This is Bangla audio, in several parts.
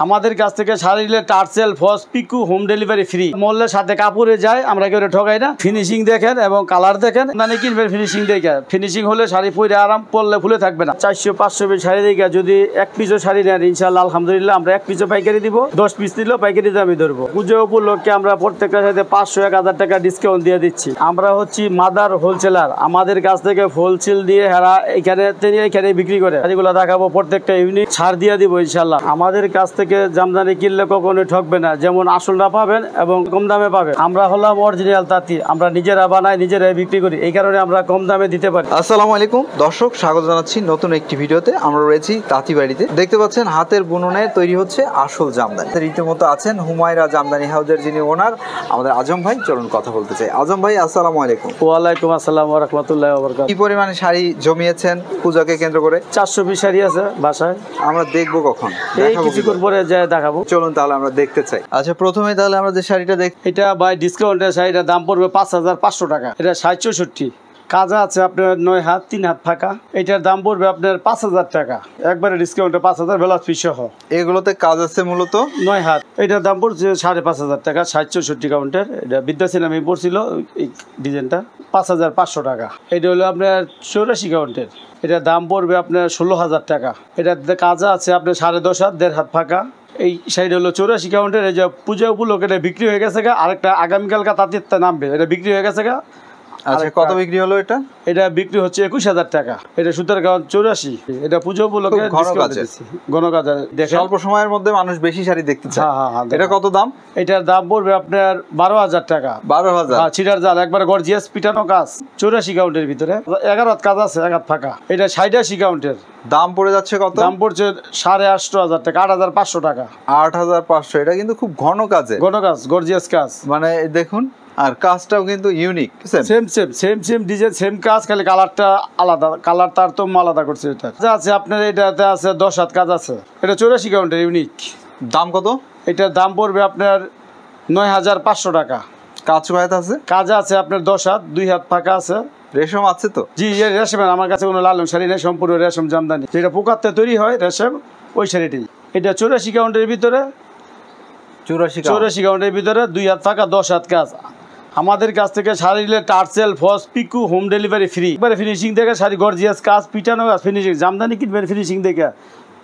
আমাদের কাছ থেকে শাড়ি নিলে tassel, falls, pico home delivery free. মূল্যের সাথে কাপড়ে যায়, আমরা কেউ ঠকাই না। ফিনিশিং দেখেন এবং কালার দেখেন, মানে কিনবেন ফিনিশিং দেখে। ফিনিশিং হলে শাড়ি পরে আরাম, পরলে ফুলে থাকবে না। 400-500 পিস শাড়ি দেখে যদি 1 পিসও শাড়ি নেন, ইনশাআল্লাহ আলহামদুলিল্লাহ আমরা 1 পিসও পাইকারি দিব। 10 পিস নিলেও পাইকারি দামই ধরবো। পুজো উপলক্ষে আমরা প্রত্যেকটার সাথে 500-1000 টাকা ডিসকাউন্ট দিয়ে দিচ্ছি। আমরা হচ্ছি মাদার হোলসেলার। আমাদের কাছ থেকে হোলসেল দিয়ে হেরা এখানে বিক্রি করে। শাড়িগুলো দেখাবো, প্রত্যেকটা ইউনিক ছাড় দিয়ে দিব ইনশাআল্লাহ। আমাদের কাছ থেকে জামদানি কিনলে কখনোই ঠকবে না, যেমন আসলটা পাবেন এবং কম দামে পাবেন। আমরা হলাম অরিজিনাল তাঁতি, আমরা নিজেরা বানাই, নিজেরাই বিক্রি করি, এই কারণে আমরা কম দামে দিতে পারি। আসসালামু আলাইকুম দর্শক, স্বাগত জানাচ্ছি নতুন একটি ভিডিওতে। আমরা রয়েছি তাঁতি বাড়িতে। দেখতে পাচ্ছেন হাতের বুননে তৈরি হচ্ছে আসল জামদানি। রীতিমতো আছেন হুমায়রা জামদানি হাউজের যিনি ওনার, আমাদের আজম ভাই। চলুন কথা বলতে চাই। আজম ভাই আসসালামু আলাইকুম। ওয়ালাইকুম আসসালাম ওয়া রাহমাতুল্লাহি ওয়া বারাকাতুহু। কি পরিমাণে শাড়ি জমিয়েছেন পূজাকে কেন্দ্র করে? 400 পিস শাড়ি আছে বাসায়। আমরা দেখবো কখন? এই কিছুক্ষণ পরে যায় দেখাবো। চলুন তাহলে আমরা দেখতে চাই। আচ্ছা, প্রথমে তাহলে আমরা যে শাড়িটা দেখ, এটা বাই ডিসকাউন্টের শাড়িটার দাম পড়বে 5500 টাকা। এটা 60-64 কাজা আছে আপনার 9 হাত 3 হাত ফাঁকা। এটার দাম পড়বে আপনার 5000 টাকা, একবারে ডিসকাউন্টে 5000 ব্লাউজ পিস সহ। এগুলোতে কাজ আছে মূলত 9 হাত। এটার দাম পড়ছে 5500 টাকা, 60-64 কাউন্টের। এটা বিদ্যাসিন আমি পড়ছিল এই ডিজাইনটা, 5500 টাকা। এটা হলো আপনার 84 কাউন্টের। এটার দাম পড়বে আপনার 16000 টাকা। এটাতে কাজা আছে আপনার 10.5 হাত 1.5 হাত ফাঁকা। এই সাইড হলো 84 কাউন্টের। এই যে পূজা উপলক্ষে এটা বিক্রি হয়ে গেছে গা, আরেকটা আগামীকালকা তাঁতিতে নামবে, এটা বিক্রি হয়ে গেছে গা। আচ্ছা, কত বিক্রি হলো এটা? এটা বিক্রি হচ্ছে 21000 টাকা। এটা সুতার কাউন্ট 84। এটা পুজো উপলক্ষে ঘন কাজে দেখে অল্প সময়ের মধ্যে মানুষ বেশি শাড়ি দেখতে চায়। হ্যাঁ। এটা কত দাম? এটার দাম পড়বে আপনার 12000 টাকা। 12000? হ্যাঁ, ছিটার জাল একবার গর্জিয়াস পিটানো কাজ। 84 কাউন্টের ভিতরে 11 হাত কাজ আছে, 1 হাত ফাঁকা। এটা 86 কাউন্টের। দাম পড়ে যাচ্ছে কত? দাম পড়ছে 8500 টাকা, 8500 টাকা। 8500। এটা কিন্তু খুব ঘন কাজে, ঘন কাজ, গর্জিয়াস কাজ। মানে দেখুন, আর কাজটাও কিন্তু ইউনিক। সেম ডিজাইন, সেম কাজ, খালি কালারটা আলাদা। কালার তারতম্য আলাদা করছে। এটা আছে আপনার, এটাতে আছে 10 হাত কাজ আছে। এটা 84 কাউন্টের ইউনিক। দাম কত? এটার দাম পড়বে আপনার 9500 টাকা। কাজ কয়টা আছে? কাজ আছে আপনার 10 হাত, 2 হাত ফাঁকা আছে। রেশম আছে তো? জি, রেশম। আমার কাছে কোনো লালন শাড়ি নেই, সম্পূর্ণ রেশম জামদানি, যেটা পোকাতে তৈরি হয় রেশম, ওই শাড়িটি। এটা 84 কাউন্টের ভিতরে। 84 কাউন্টের ভিতরে 2 হাত ফাঁকা, 10 হাত কাজ। আমাদের কাছ থেকে শাড়ি নিলে tassel, falls, pico home delivery free. একবারে ফিনিশিং দেখে শাড়ি, গর্জিয়াস কাজ, পিটানো কাজ, ফিনিশিং। জামদানি কিনবেন ফিনিশিং দেখে।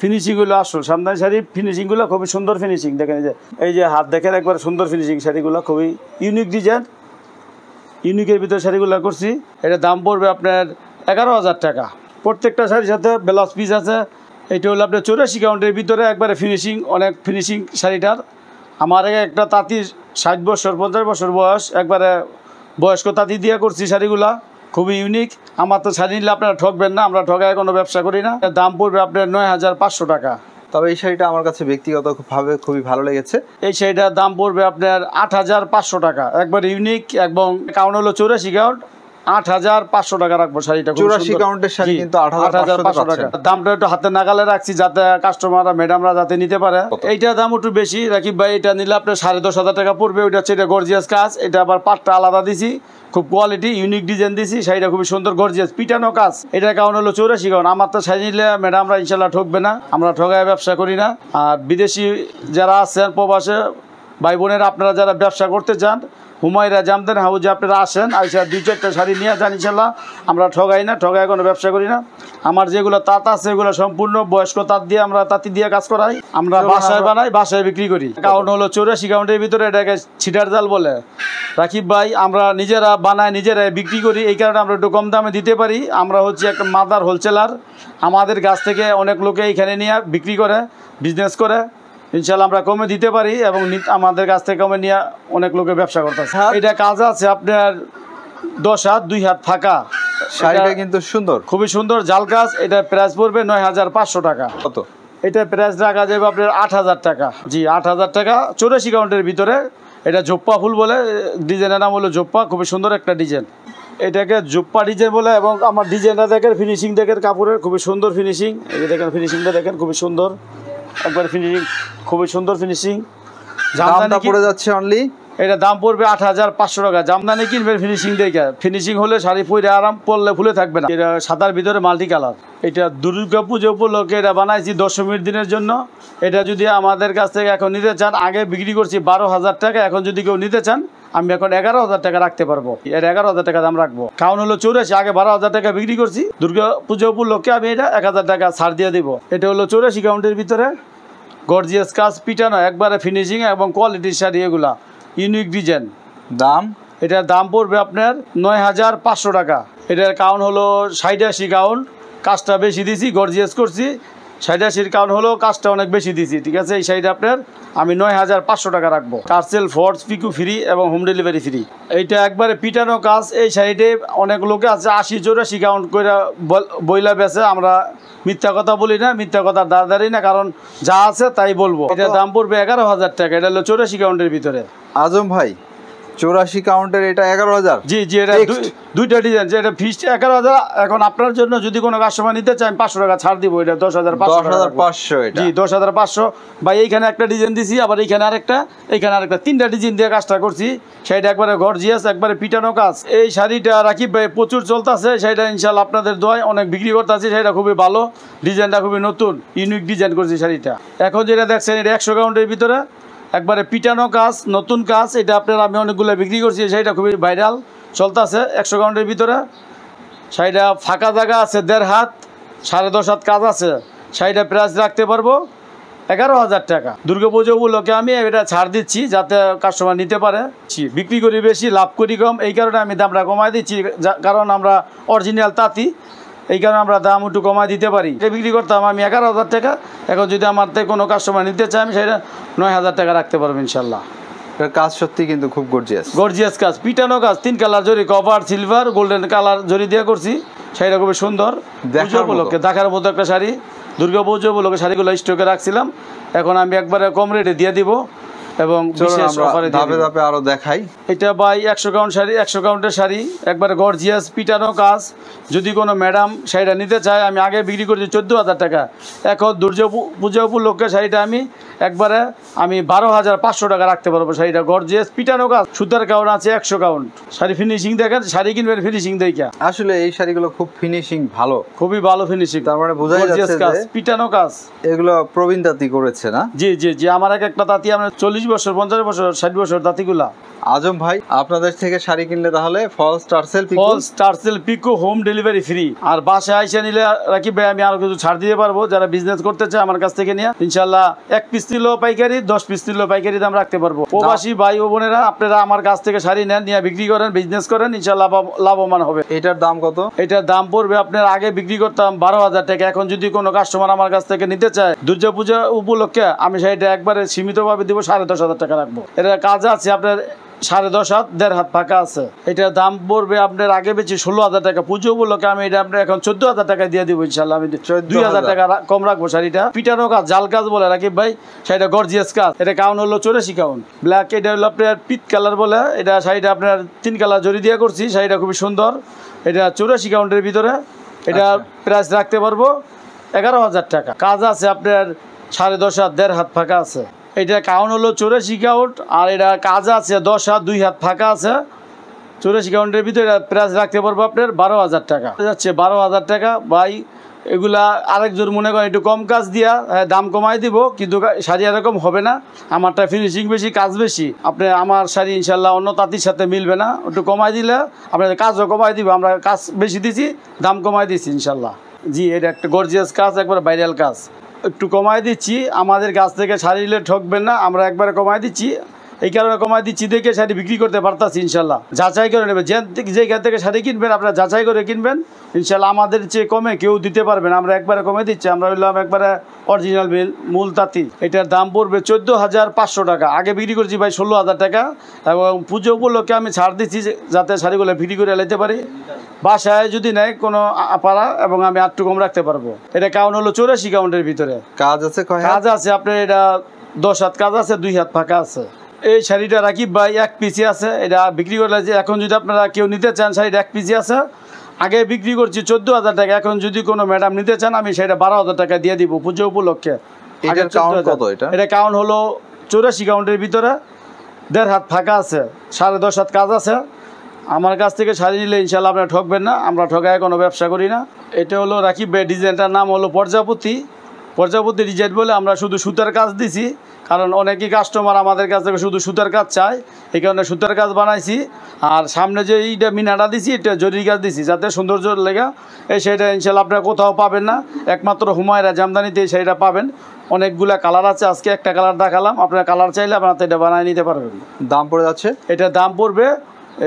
ফিনিশিংগুলো আসল জামদানি শাড়ি, ফিনিশিংগুলো খুবই সুন্দর ফিনিশিং। দেখেন এই যে হাত দেখেন, একবার সুন্দর ফিনিশিং। শাড়িগুলো খুবই ইউনিক ডিজাইন, ইউনিকের ভিতরে শাড়িগুলো করছি। এটা দাম পড়বে আপনার 11000 টাকা। প্রত্যেকটা শাড়ির সাথে ব্লাউজ পিস আছে। এটা হলো আপনার 84 কাউন্টের ভিতরে, একবারে ফিনিশিং, অনেক ফিনিশিং শাড়িটার। আমার একটা তাঁতি 60 বছর 50 বছর বয়স, একবারে বয়স্ক তাঁতি দিয়ে করছি শাড়িগুলা, খুবই ইউনিক। আমার তো শাড়ি নিলে আপনারা ঠকবেন না, আমরা ঠকায় কোনো ব্যবসা করি না। দাম পড়বে আপনার 9500 টাকা। তবে এই শাড়িটা আমার কাছে ব্যক্তিগতভাবে খুবই ভালো লেগেছে। এই শাড়িটার দাম পড়বে আপনার 8500 টাকা, একবার ইউনিক। এবং কাউন্ট হলো 84 কাউন্ট, 8500 টাকা রাখবো শাড়িটা। 84 কাউন্টের শাড়ি কিন্তু 8500 টাকা। দামটা একটু হাতে নাগালে রাখছি, যাতে কাস্টমাররা, ম্যাডামরা যাতে নিতে পারে। এইটার দাম একটু বেশি রাকিব ভাই। এটা নিলে আপনার 10500 টাকা পড়বে। ওইটা হচ্ছে এটা গর্জিয়াস কাজ। এটা আবার পাটটা আলাদা দিছি, খুব কোয়ালিটি, ইউনিক ডিজাইন দিছি। শাড়িটা খুবই সুন্দর, গর্জিয়াস পিটানো কাজ। এটার কাউন্ট হলো 84 কাউন্ট। আমার তো শাড়ি নিলে ম্যাডামরা ইনশাল্লাহ ঠকবে না, আমরা ঠকায় ব্যবসা করি না। আর বিদেশি যারা আছেন, প্রবাসে ভাই বোনেরা, আপনারা যারা ব্যবসা করতে চান, হুমায়রা জামদানি হাউজে আপনারা আসেন, আইসা 2-4টা শাড়ি নিয়ে যান ইনশাল্লাহ। আমরা ঠগাই না, ঠগায় কোনো ব্যবসা করি না। আমার যেগুলো তাঁত আছে, এগুলো সম্পূর্ণ বয়স্ক তাঁত দিয়ে, আমরা তাঁতি দিয়ে কাজ করাই। আমরা বাসায় বানাই, বাসায় বিক্রি করি। কাউন্ট হলো 84 কাউন্টের ভিতরে। এটাকে ছিটার জাল বলে রাকিব ভাই। আমরা নিজেরা বানাই, নিজেরাই বিক্রি করি, এই কারণে আমরা একটু কম দামে দিতে পারি। আমরা হচ্ছে একটা মাদার হোলসেলার। আমাদের কাছ থেকে অনেক লোকে এখানে নিয়ে বিক্রি করে, বিজনেস করে। ইনশাল্লাহ আমরা কমে দিতে পারি, এবং আমাদের কাছ থেকে কমে নিয়ে অনেক লোকে ব্যবসা করতেছে। এটা কাজ আছে আপনার 10 হাত 2 হাত ফাঁকা। শাড়িটা কিন্তু সুন্দর, খুবই সুন্দর জাল কাজ। এটা প্রাইস পড়বে 9500 টাকা। কত? এটা প্রাইস রাখা যাবে আপনার 8000 টাকা। জি, 8000 টাকা, 84 কাউন্টের ভিতরে। এটা জোপ্পা ফুল বলে, ডিজাইনের নাম হলো জোপ্পা। খুবই সুন্দর একটা ডিজাইন, এটাকে জোপ্পা ডিজাইন বলে। এবং আমার ডিজাইনটা দেখেন, ফিনিশিং দেখেন কাপড়ের, খুবই সুন্দর ফিনিশিং। এই যে দেখেন ফিনিশিংটা দেখেন, খুবই সুন্দর, একবার ফিনিশিং, খুবই সুন্দর ফিনিশিং। দামটা পড়ে যাচ্ছে অনলি এটা দাম পড়বে ৮,৫০০ টাকা। জামদানি কিনবেন ফিনিশিং দেখে, ফিনিশিং হলে শাড়ি পরে আরাম, পরলে ফুলে থাকবে না। এটা সাদার ভিতরে মাল্টি কালার। এটা দুর্গা পুজো উপলক্ষে এটা বানাইছি দশমীর দিনের জন্য। এটা যদি আমাদের কাছ থেকে এখন নিতে চান, আগে বিক্রি করছি ১২,০০০ টাকা, এখন যদি কেউ নিতে চান আমি এখন ১১,০০০ টাকা রাখতে পারবো। এর ১১,০০০ টাকা দাম রাখবো। কারণ হলো ৮৪, আগে ১২,০০০ টাকা বিক্রি করছি। দুর্গা পুজো উপলক্ষে আমি এটা ১,০০০ টাকা ছাড় দিয়ে দিব। এটা হলো ৮৪ কাউন্টের ভিতরে গর্জিয়াস কাজ, পিটানো, একবারে ফিনিশিং এবং কোয়ালিটির শাড়ি, এগুলা ইউনিক ডিজাইন। দাম, এটার দাম পড়বে আপনার ৯,৫০০ টাকা। এটার কাউন্ট হলো ৮৭ কাউন্ট, কাজটা বেশি দিছি, গর্জিয়াস করছি। ৮৭ কাউন্ট হলো কাজটা অনেক বেশি দিছি, ঠিক আছে। এই শাড়িটা আপনার আমি ৯,৫০০ টাকা রাখবো। পার্সেল, ফোর্স, পিকু ফ্রি এবং হোম ডেলিভারি ফ্রি। এইটা একবারে পিটানো কাজ। এই শাড়িতে অনেক লোকে আছে ৮০-৮৪ কাউন্ট করে বইলা বেছে। আমরা মিথ্যা কথা বলি না, মিথ্যা কথা দাঁড়াদাঁড়ি না, কারণ যা আছে তাই বলবো। এটার দাম পড়বে ১১,০০০ টাকা। এটা হলো ৮৪ কাউন্টের ভিতরে। আজম ভাই ৮৪ কাউন্টের এটা ১১,০০০? জি জি, এটা দুইটা ডিজাইন। এটা ফিক্সড ১১,০০০। এখন আপনার জন্য যদি কোনো কাস্টমার নিতে চাই ৫০০ টাকা ছাড় দিব। এটা ১০,৫০০। এটা জি ১০,৫০০। ভাই এইখানে একটা ডিজাইন দিছি, আবার এইখানে আরেকটা, এইখানে আরেকটা, ৩টা ডিজাইন দিয়ে কাজটা করছি। শাড়িটা একবারে গর্জিয়াস, একবারে পিটানো কাজ। এই শাড়িটা রাকিব ভাই প্রচুর চলতেছে। শাড়িটা ইনশাল্লাহ আপনাদের দোয়ায় অনেক বিক্রি করতেছি। শাড়িটা খুবই ভালো, ডিজাইনটা খুবই নতুন, ইউনিক ডিজাইন করছি শাড়িটা। এখন যেটা দেখছেন এটা ১০০ কাউন্টের ভিতরে একবারে পিটানো কাজ, নতুন কাজ। এটা আপনার আমি অনেকগুলো বিক্রি করছি। শাড়িটা খুবই ভাইরাল চলতেছে ১০০ কাউন্টের ভিতরে। শাড়িটা ফাঁকা জায়গা আছে ১.৫ হাত, ১.৫ হাত কাজ আছে। শাড়িটা প্রাইস রাখতে পারবো ১১,০০০ টাকা। দুর্গাপুজো উপলক্ষে আমি এটা ছাড় দিচ্ছি যাতে কাস্টমার নিতে পারে। বিক্রি করি বেশি, লাভ করি কম, এই কারণে আমি দামটা কমাই দিচ্ছি। কারণ আমরা অরিজিনাল তাঁতি, এই কারণে আমরা দাম একটু কমায় দিতে পারি। এটা বিক্রি করতাম আমি ১১,০০০ টাকা। এখন যদি আমার থেকে কোনো কাস্টমার নিতে চায় আমি সেটা ৯,০০০ টাকা রাখতে পারবো ইনশাল্লাহ। কাজ সত্যি কিন্তু খুব গর্জিয়াস, গর্জিয়াস কাজ, পিটানো কাজ। ৩ কালার জরি, কভার, সিলভার, গোল্ডেন কালার জরি দিয়ে করছি। শাড়িটা খুবই সুন্দর, পুজো উপলক্ষে দেখার মতো একটা শাড়ি। দুর্গা পুজো উপলক্ষে শাড়িগুলো স্টকে রাখছিলাম, এখন আমি একবারে কম রেটে দিয়ে দিব এবং বিশেষ অফারে ধাপে ধাপে আরো দেখাই। এটা ভাই ১০০ কাউন্ট শাড়ি, ১০০ কাউন্টের শাড়ি, একবারে গর্জিয়াস পিটানো কাজ। যদি কোনো ম্যাডাম শাড়িটা নিতে চায় আমি আগে বিক্রি করছি ১৪,০০০ টাকা। এখন দুর্গা পূজা উপলক্ষে শাড়িটা আমি একবারে ১২,৫০০ টাকা রাখতে পারবো। শাড়িটা গর্জিয়াস পিটানো কাজ, সুতার কাউন্ট আছে ১০০ কাউন্ট। শাড়ি ফিনিশিং দেখেন, শাড়ি কিনবেন ফিনিশিং দেখা। আসলে এই শাড়িগুলো খুব ফিনিশিং ভালো, খুবই ভালো ফিনিশিং। তার মানে বোঝা যাচ্ছে যে পিটানো কাজ এগুলো প্রবীণ তাঁতি করেছে না? জি জি জি, আমার একটা তাঁতি আমরা ৪০ বছর, ৫০ বছর, ৬০ বছর তাঁতিগুলা। আজম ভাই আপনাদের থেকে শাড়ি কিনলে তাহলে ফলস টার্সেল পিকো হোম ডেলিভারি ফ্রি। আর বাসায় আইসা নিলে রাকিব ভাই আমি আরো কিছু ছাড় দিতে পারবো। যারা বিজনেস করতে চায় আমার কাছ থেকে নিয়ে ইনশাল্লাহ ১ পিস নিলেও পাইকারি, ১০ পিস নিলেও পাইকারি দাম রাখতে পারবো। প্রবাসী ভাই ও বোনেরা আপনারা আমার কাছ থেকে শাড়ি নেন, নিয়ে বিক্রি করেন, বিজনেস করেন, ইনশাল্লাহ লাভবান হবে। এটার দাম কত? এটার দাম পড়বে আপনার আগে বিক্রি করতাম ১২,০০০ টাকা। এখন যদি কোনো কাস্টমার আমার কাছ থেকে নিতে চায় দুর্গা পূজা উপলক্ষে আমি শাড়িটা একবারে সীমিতভাবে দিব ১০,৫০০ টাকা রাখবো। এটা কাজ আছে আপনার ১.৫ হাত, ১.৫ হাত ফাঁকা আছে। এটার দাম পড়বে আপনার আগে বেশি ১৬,০০০ টাকা। পুজো উপলক্ষে আমি এটা আপনার এখন ১৪,০০০ টাকা দিয়ে দিব ইনশাল্লাহ। আমি ২,০০০ টাকা কম রাখবো। শাড়িটা পিটানো কাজ, জাল কাজ বলে রাকিব ভাই, শাড়িটা গর্জিয়াস কাজ। এটা কাউন্ট হলো ৮৪ কাউন্ট। ব্ল্যাক, এটা হলো আপনার পিট কালার বলে। এটা শাড়িটা আপনার ৩ কালার জরি দিয়ে করছি। শাড়িটা খুবই সুন্দর। এটা ৮৪ কাউন্টের ভিতরে। এটা প্রাইস রাখতে পারবো ১১,০০০ টাকা। কাজ আছে আপনার ১.৫ হাত, ১.৫ হাত ফাঁকা আছে। এটা কাউন্ট হলো ৮৪ কাউন্ট। আর এটা কাজ আছে ১০ হাত, ২ হাত ফাঁকা আছে। ৮৪ কাউন্টের ভিতরে প্রাইস রাখতে পারবো আপনার ১২,০০০ টাকা। যাচ্ছে ১২,০০০ টাকা। ভাই এগুলা আরেকজন মনে করেন একটু কম কাজ দিয়া দাম কমাই দিব, কিন্তু শাড়ি এরকম হবে না। আমারটা ফিনিশিং বেশি, কাজ বেশি। আপনি আমার শাড়ি ইনশাল্লাহ অন্য তাঁতির সাথে মিলবে না। একটু কমাই দিলে আপনাদের কাজও কমাই দিব। আমরা কাজ বেশি দিছি, দাম কমাই দিচ্ছি ইনশাল্লাহ। জি, এটা একটা গর্জিয়াস কাজ, একবার ভাইরাল কাজ। একটু কমাই দিচ্ছি, আমাদের কাছ থেকে শাড়ি নিলে ঠকবেন না। আমরা একবারে কমাই দিচ্ছি, এই কারণে কমাই দিচ্ছি দেখে শাড়ি বিক্রি করতে পারতাছি ইনশাল্লাহ। যাচাই করে নেবেন, যেখান থেকে শাড়ি কিনবেন আপনারা যাচাই করে কিনবেন ইনশাল্লাহ। আমাদের চেয়ে কমে কেউ দিতে পারবেন, আমরা একবারে কমে দিচ্ছি। আমরা হইলাম একবারে অরিজিনাল মূল তাঁতি। এটার দাম পড়বে ১৪,৫০০ টাকা। আগে বিক্রি করছি ভাই ১৬,০০০ টাকা, এবং পুজো উপলক্ষে আমি ছাড় দিচ্ছি যাতে শাড়িগুলো বিক্রি করে নিতে পারি। বাসায় যদি নেয় কোনো পাড়া, এবং আমি আটটু কম রাখতে পারবো। এটা কাউন্ট হলো ৮৪ কাউন্টের ভিতরে। কাজ আছে কাজ আছে আপনার এটা ১০ হাত কাজ আছে, ২ হাত ফাঁকা আছে। এই শাড়িটা রাকিব ভাই ১ পিসি আছে। এটা বিক্রি করলে যে এখন যদি আপনারা কেউ নিতে চান শাড়িটা ১ পিসি আছে। আগে বিক্রি করছি ১৪,০০০ টাকা। এখন যদি কোনো ম্যাডাম নিতে চান আমি সেটা ১২,০০০ টাকা দিয়ে দিব পুজো উপলক্ষে। এটা কাউন্ট হলো ৮৪ কাউন্টের ভিতরে। 1.5 হাত ফাঁকা আছে, 10.5 হাত কাজ আছে। আমার কাছ থেকে শাড়ি নিলে ইনশাল্লাহ আপনারা ঠকবেন না, আমরা ঠকায় কোনো ব্যবসা করি না। এটা হলো রাকিব ভাই, ডিজাইনটার নাম হলো প্রজাপতি। প্রজাপতি ডিজাইন বলে আমরা শুধু সুতার কাজ দিছি, কারণ অনেকেই কাস্টমার আমাদের কাছ থেকে শুধু সুতার কাজ চায়, এই কারণে সুতার কাজ বানাইছি। আর সামনে যে এইটা মিনাটা দিছি, এটা জরির কাজ দিছি যাতে সৌন্দর্য লেগা। এই শাড়িটা ইনশাল্লাহ আপনারা কোথাও পাবেন না, একমাত্র হুমায়রা জামদানিতে এই শাড়িটা পাবেন। অনেকগুলা কালার আছে, আজকে একটা কালার দেখালাম, আপনারা কালার চাইলে আপনারা এটা বানিয়ে নিতে পারবেন। দাম পড়ে যাচ্ছে, এটার দাম পড়বে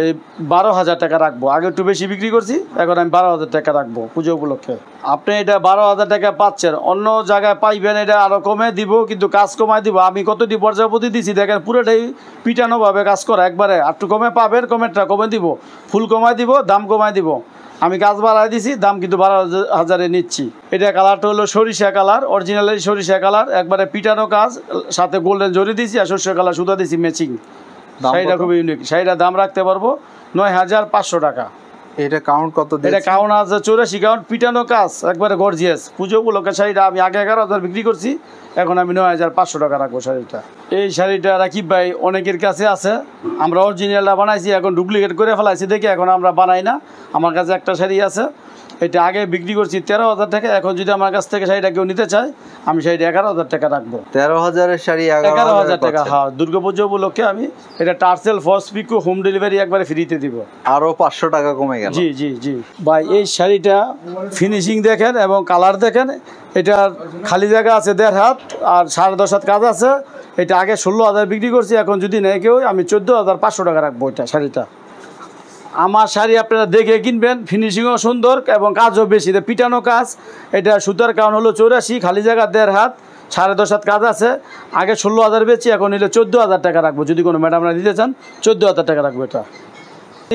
এই 12,000 টাকা রাখবো। আগে একটু বেশি বিক্রি করছি, এখন আমি 12,000 টাকা রাখবো পুজো উপলক্ষে। আপনি এটা 12,000 টাকা পাচ্ছেন, অন্য জায়গায় পাইবেন এটা আরও কমে দিব, কিন্তু কাজ কমায় দিব। আমি কতটি প্রজাপতি দিছি দেখেন, পুরোটাই পিটানোভাবে কাজ করা, একবারে একটু কমে পাবেন, কমেরটা কমে দিব, ফুল কমায় দিব, দাম কমায় দিব। আমি কাজ বাড়াই দিছি, দাম কিন্তু 12,000-এ নিচ্ছি। এটা কালারটা হলো সরিষা কালার, অরিজিনালি সরিষা কালার, একবারে পিটানো কাজ, সাথে গোল্ডেন জরি দিছি আর সরিষা কালার সুতা দিছি ম্যাচিং। শাড়িটা খুবই ইউনিক, শাড়িটার দাম রাখতে পারবো 9,500 টাকা। এটা কাউন্ট কত? এটা কাউন্ট আছে 84 কাউন্ট, পিটানো কাজ, একবারে গর্জিয়াস। পুজো উপলক্ষে শাড়িটা আমি আগে 11,000 বিক্রি করছি, এখন আমি 9,500 টাকা রাখবো শাড়িটা। এই শাড়িটা রাকিব ভাই অনেকের কাছে আছে, আমরা অরিজিনালটা বানাইছি, এখন ডুপ্লিকেট করে ফেলাইছি দেখে এখন আমরা বানাই না। আমার কাছে একটা শাড়ি আছে, এটা আগে বিক্রি করছি 13,000 টাকা, এখন যদি আমার কাছ থেকে শাড়িটা কেউ নিতে চায় আমি শাড়িটা 11,000 টাকা রাখবো। 13,000-এর শাড়ি 11,000 টাকা, হ্যাঁ। দুর্গাপুজো উপলক্ষে আমি এটা টার্সেল ফলস পিকো হোম ডেলিভারি একবারে ফ্রিতে দিব। আরও 500 টাকা কমে গেল। জি জি জি ভাই, এই শাড়িটা ফিনিশিং দেখেন এবং কালার দেখেন। এটা খালি জায়গা আছে 1.5 হাত আর 10.5 হাত কাজ আছে। এটা আগে 16,000 বিক্রি করছি, এখন যদি নেয় কেউ আমি 14,500 টাকা রাখবো এটা শাড়িটা। আমার শাড়ি আপনারা দেখে কিনবেন, ফিনিশিংও সুন্দর এবং কাজও বেশি, এটা পিটানো কাজ। এটা সুতার কাউন্ট হলো 84, খালি জায়গা 1.5 হাত, 10.5 হাত কাজ আছে। আগে 16,000 বেচি, এখন নিলে 14,000 টাকা রাখবো। যদি কোনো ম্যাডামরা দিতে চান 14,000 টাকা রাখবো এটা।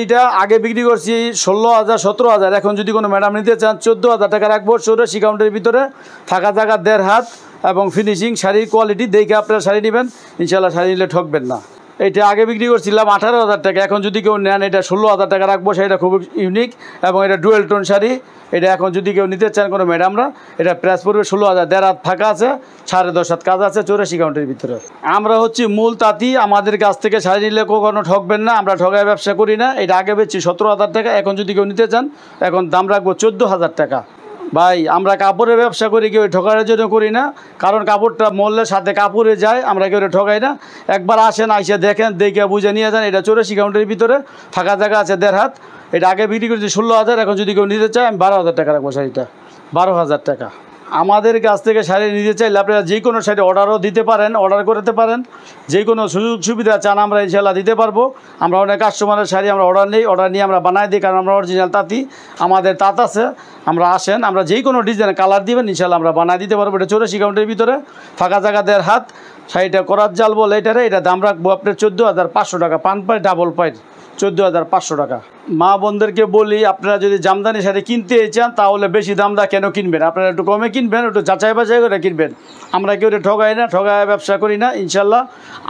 এটা আগে বিক্রি করছি 16,000 17,000, এখন যদি কোনো ম্যাডাম নিতে চান 14,000 টাকা রাখবো। 84 কাউন্টের ভিতরে, ফাঁকা জায়গা 1.5 হাত এবং ফিনিশিং, শাড়ির কোয়ালিটি দেখে আপনারা শাড়ি নেবেন, ইনশাল্লাহ শাড়ি নিলে ঠকবেন না। এটা আগে বিক্রি করছিলাম 18,000 টাকা, এখন যদি কেউ নেন এটা 16,000 টাকা রাখবো। শাড়িটা খুব ইউনিক এবং এটা ডুয়েল টোন শাড়ি। এটা এখন যদি কেউ নিতে চান কোনো ম্যাডামরা, এটা প্রাইস পড়বে 16,000। 1.5 হাত ফাঁকা আছে, 10.5 হাত কাজ আছে, 84 কাউন্টের ভিতরে। আমরা হচ্ছি মূল তাঁতি, আমাদের কাছ থেকে শাড়ি নিলে কখনো ঠকবেন না, আমরা ঠগায় ব্যবসা করি না। এটা আগে বেচছি 17,000 টাকা, এখন যদি কেউ নিতে চান এখন দাম রাখবো 14,000 টাকা। ভাই আমরা কাপড়ের ব্যবসা করি, কেউ ঠকানোর জন্য করি না, কারণ কাপড়টা মূল্যের সাথে কাপড়ে যায়, আমরা কেউ ঠকাই না। একবার আসেন, আইসা দেখেন, দেখে বুঝে নিয়ে যান। এটা 84 কাউন্টের ভিতরে, ফাঁকা জায়গা আছে 1.5 হাত। এটা আগে বিক্রি করছি 16,000, এখন যদি কেউ নিতে চায় আমি 12,000 টাকা রাখবো শাড়িটা, 12,000 টাকা। আমাদের কাছ থেকে শাড়ি নিতে চাইলে আপনারা যে কোনো শাড়ি অর্ডারও দিতে পারেন, অর্ডার করতে পারেন। যে কোনো সুযোগ সুবিধা চান আমরা ইনশাল্লাহ দিতে পারবো। আমরা অনেক কাস্টমারের শাড়ি আমরা অর্ডার নিই, অর্ডার নিয়ে আমরা বানাই দিই, কারণ আমরা অরিজিনাল তাঁতি, আমাদের তাঁত আছে। আমরা আসেন, আমরা যে কোনো ডিজাইন কালার দিবেন ইনশাল্লাহ আমরা বানাই দিতে পারবো। এটা 84 কাউন্টের ভিতরে, ফাঁকা জায়গা 1.5 হাত। শাড়িটা করার জাল বলে এটারে, এটা দাম রাখবো আপনার 14,500 টাকা। পান পাই ডাবল পাই 14,500 টাকা। মা বোনদেরকে বলি, আপনারা যদি জামদানি শাড়ি কিনতে চান তাহলে বেশি দাম দা কেন কিনবেন, আপনারা একটু কমে কিনবেন, একটু যাচাই বাছাই করে কিনবেন। আমরা কেউ ঠগাই না, ঠগায় ব্যবসা করি না। ইনশাল্লাহ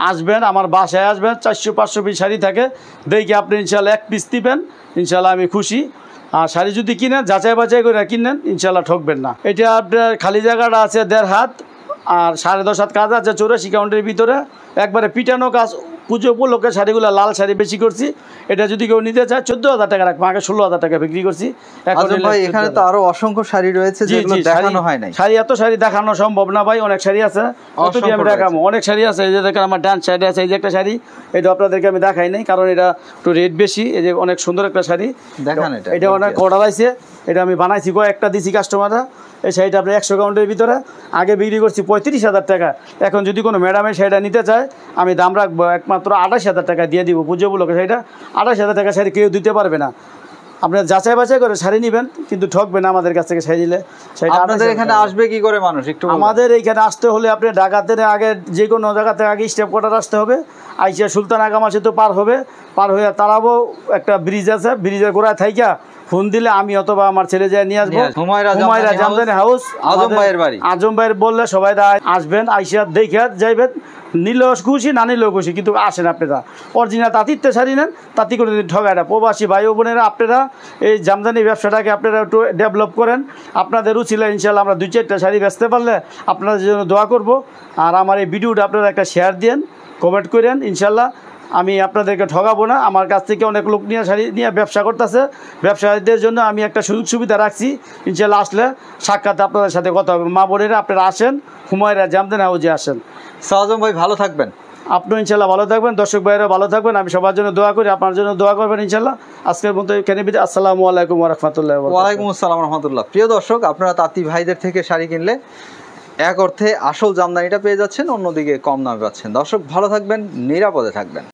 আসবেন, আমার বাসায় আসবেন, 400-500 পিস শাড়ি থাকে, দেখি আপনি ইনশাল্লাহ 1 পিস দিবেন, ইনশাল্লাহ আমি খুশি। আর শাড়ি যদি কিনেন যাচাই বাছাই করে কিনেন, ইনশাল্লাহ ঠকবেন না। এটা আপনার খালি জায়গাটা আছে 1.5 হাত আর 10.5 হাত কাজ আছে, 84 কাউন্টের ভিতরে, একবারে পিটানো কাজ। পুজো উপলক্ষে শাড়িগুলো লাল শাড়ি বেশি করছি। এটা যদি কেউ নিতে চায় 14,000 টাকা রাখবো, আগে 16,000 টাকা বিক্রি করছি। ভাই এখানে তো আরো অসংখ্য শাড়ি রয়েছে যেগুলো দেখানো হয় নাই। শাড়ি এত শাড়ি দেখানো সম্ভব না ভাই, অনেক শাড়ি আছে, কতটি আমি দেখাবো। অনেক শাড়ি আছে, এই যে দেখেন আমার ডান্স শাড়ি আছে, এই যে একটা শাড়ি, এটা আপনাদেরকে আমি দেখাই নাই কারণ এটা একটু রেট বেশি। এই যে অনেক সুন্দর একটা শাড়ি দেখান, এটা অনেক অর্ডার আছে, এটা আমি বানাইছি, কয়েকটা দিছি কাস্টমাররা। এই শাড়িটা আপনার 100 কাউন্টের ভিতরে, আগে বিক্রি করছি 35,000 টাকা। এখন যদি কোনো ম্যাডামের শাড়িটা নিতে চায় আমি দাম রাখবো একমাত্র 28,000 টাকা দিয়ে দিব। পুজো উপলক্ষে শাড়িটা 28,000 টাকা শাড়ি কেউ দিতে পারবে না। আপনার যাচাই বাছাই করে শাড়ি নেবেন, কিন্তু ঠকবেন না আমাদের কাছ থেকে শাড়ি নিলে। আপনাদের এখানে আসবে কি করে মানুষ একটু? আমাদের এইখানে আসতে হলে আপনি ঢাকাতে আগে যে কোনো জায়গাতে আগে স্টেপ কোয়ার্টার আসতে হবে, আইসা সুলতান আগামা সেতু পার হবে, পার হয়ে তারাবো একটা ব্রিজ আছে, ব্রিজের গোড়ায় থাইকা ফোন দিলে আমি অথবা আমার ছেলে যায় নিয়ে আসবো। হুমায়রা জামদানি হাউস, আজম ভাইয়ের বাড়ি। আজম ভাইয়ের বললে সবাই আসবেন, আইসা দেখে যাইবেন, নিলেও খুশি না নিলেও খুশি, কিন্তু আসেন আপনারা। অরিজিনাল তাঁতিতে শাড়ি নেন, তাঁতি করে ঠগায় না। প্রবাসী ভাই ও বোনেরা আপনারা এই জামদানি ব্যবসাটাকে আপনারা একটু ডেভেলপ করেন। আপনাদের উচিত ইনশাল্লাহ আমরা 2-4টা শাড়ি বেচতে পারলে আপনাদের জন্য দোয়া করব। আর আমার এই ভিডিওটা আপনারা একটা শেয়ার দেন, কমেন্ট করেন, ইনশাল্লাহ আমি আপনাদেরকে ঠকাবো না। আমার কাছ থেকে অনেক লোক নিয়ে শাড়ি নিয়ে ব্যবসা করতেছে, ব্যবসায়ীদের জন্য আমি একটা সুযোগ সুবিধা রাখছি। ইনশাল্লাহ আসলে সাক্ষাৎ আপনাদের সাথে কথা হবে। মা বোনেরা আপনারা আসেন, হুমায়রা জামদানি হাউজে আসেন। আজম ভাই ভালো থাকবেন। আপনিও ইনশাল্লাহ ভালো থাকবেন, দর্শক ভাইয়েরা ভালো থাকবেন। আমি সবার জন্য দোয়া করি, আপনার জন্য দোয়া করবেন ইনশাল্লাহ। আজকের মতো এখানে বিদায়। আসসালামু আলাইকুম ওয়া রাহমাতুল্লাহি ওয়া বারাকাতুহু। ওয়ালাইকুম আসসালাম রহমতুল্লাহ। প্রিয় দর্শক, আপনারা তাঁতি ভাইদের থেকে শাড়ি কিনলে এক অর্থে আসল জামদানিটা পেয়ে যাচ্ছেন, অন্যদিকে কম দামে পাচ্ছেন। দর্শক ভালো থাকবেন, নিরাপদে থাকবেন।